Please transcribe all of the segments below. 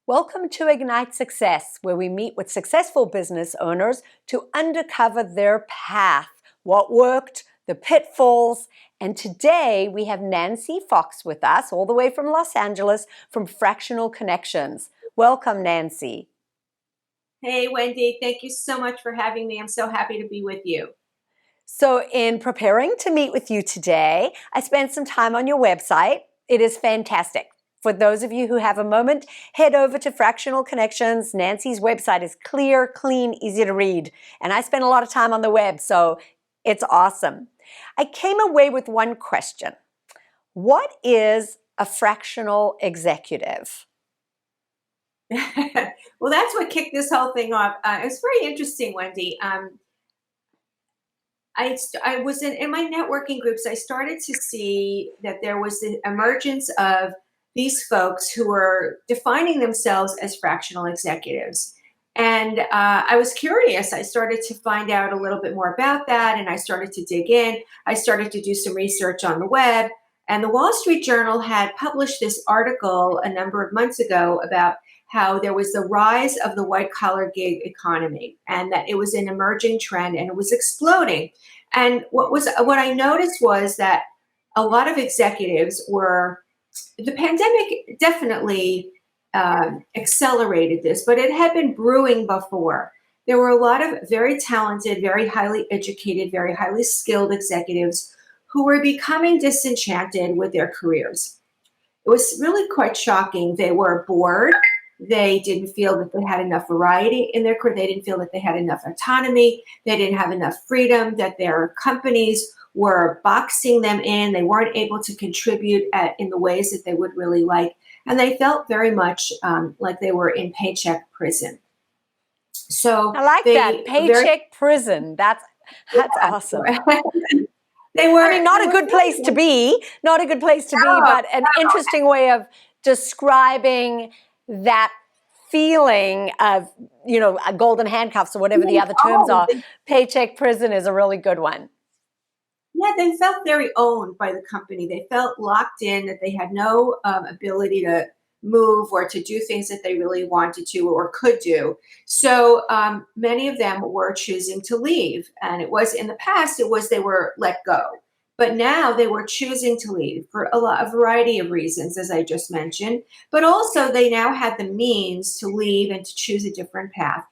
Welcome to Ignite Success, where we meet with successful business owners to uncover their path, what worked, the pitfalls. And today we have Nancy Fox with us, all the way from Los Angeles, from Fractional Connections. Welcome, Nancy. Hey, Wendy, thank you so much for having me. I'm so happy to be with you. So in preparing to meet with you today, I spent some time on your website. It is fantastic. For those of you who have a moment, head over to Fractional Connections. Nancy's website is clear, clean, easy to read. And I spent a lot of time on the web, so it's awesome. I came away with one question. What is a fractional executive? Well, that's what kicked this whole thing off. It was very interesting, Wendy. I was in my networking groups. I started to see that there was the emergence of these folks who were defining themselves as fractional executives. And I was curious. I started to find out a little bit more about that, and I started to dig in. I started to do some research on the web, and the Wall Street Journal had published this article a number of months ago about how there was the rise of the white-collar gig economy, and that it was an emerging trend, and it was exploding. And what I noticed was that a lot of executives were, the pandemic definitely accelerated this, but it had been brewing before. There were a lot of very talented, very highly educated, very highly skilled executives who were becoming disenchanted with their careers. It was really quite shocking. They were bored. They didn't feel that they had enough variety in their career. They didn't feel that they had enough autonomy. They didn't have enough freedom, that their companies were boxing them in. They weren't able to contribute in the ways that they would really like. And they felt very much like they were in paycheck prison. So I like that, paycheck prison. That's awesome. They were. I mean, not a good place to be, but an interesting way of describing that feeling of, golden handcuffs or whatever the other terms are. Paycheck prison is a really good one. Yeah, they felt very owned by the company. They felt locked in, that they had no ability to move or to do things that they really wanted to or could do. So many of them were choosing to leave. And it was, in the past, they were let go. But now they were choosing to leave for a variety of reasons, as I just mentioned. But also they now had the means to leave and to choose a different path.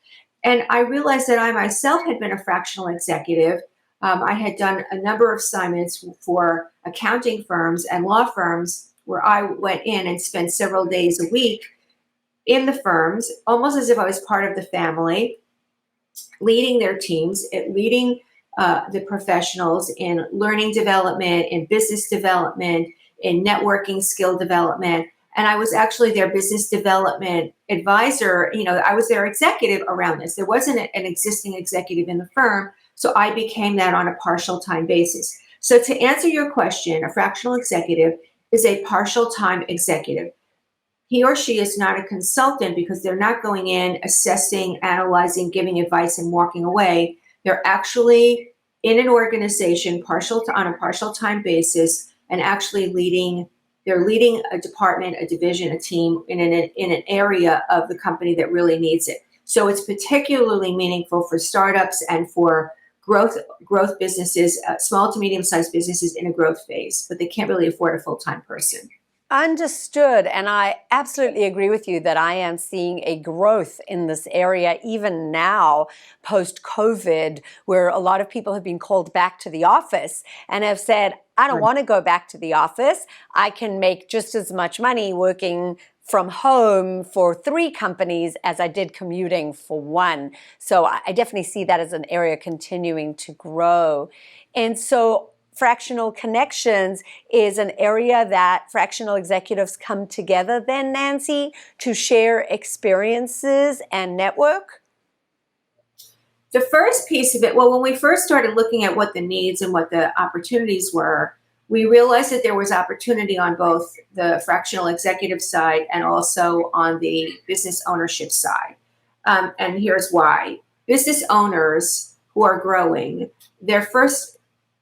And I realized that I myself had been a fractional executive. I had done a number of assignments for accounting firms and law firms where I went in and spent several days a week in the firms, almost as if I was part of the family, leading their teams, leading the professionals in learning development, in business development, in networking skill development. And I was actually their business development advisor. I was their executive around this. There wasn't an existing executive in the firm. So I became that on a partial time basis. So to answer your question, a fractional executive is a partial time executive. He or she is not a consultant because they're not going in, assessing, analyzing, giving advice, and walking away. They're actually in an organization on a partial time basis and actually leading a department, a division, a team in an area of the company that really needs it. So it's particularly meaningful for startups and for growth businesses, small to medium-sized businesses in a growth phase, but they can't really afford a full-time person. Understood. And I absolutely agree with you that I am seeing a growth in this area, even now, post-COVID, where a lot of people have been called back to the office and have said, I don't want to go back to the office. I can make just as much money working from home for 3 companies as I did commuting for 1. So I definitely see that as an area continuing to grow. And so Fractional Connections is an area that fractional executives come together then, Nancy, to share experiences and network? The first piece of it, well, when we first started looking at what the needs and what the opportunities were, we realized that there was opportunity on both the fractional executive side and also on the business ownership side. And here's why. Business owners who are growing, their first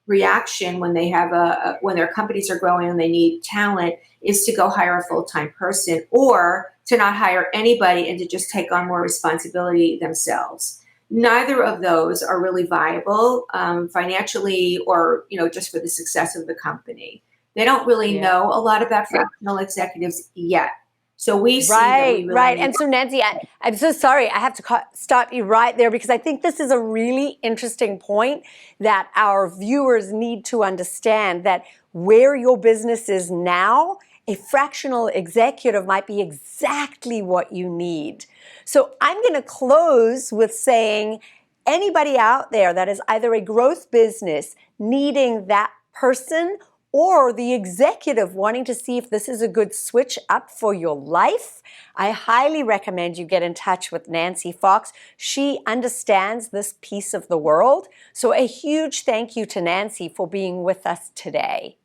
reaction when they have when their companies are growing and they need talent is to go hire a full-time person, or to not hire anybody and to just take on more responsibility themselves. Neither of those are really viable financially, or just for the success of the company. They don't really Yeah. know a lot about fractional executives yet. So we see that we Right, really right. need. And so, Nancy, I'm so sorry. I have to stop you right there because I think this is a really interesting point that our viewers need to understand, that where your business is now, a fractional executive might be exactly what you need. So I'm going to close with saying, anybody out there that is either a growth business needing that person, or the executive wanting to see if this is a good switch up for your life, I highly recommend you get in touch with Nancy Fox. She understands this piece of the world. So a huge thank you to Nancy for being with us today.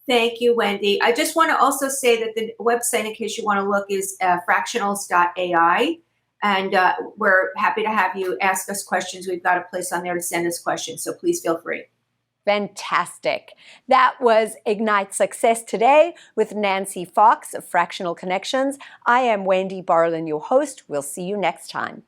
Thank you, Wendy. I just want to also say that the website, in case you want to look, is fractionals.ai. And we're happy to have you ask us questions. We've got a place on there to send us questions, so please feel free. Fantastic. That was Ignite Success Today with Nancy Fox of Fractional Connections. I am Wendy Barlin, your host. We'll see you next time.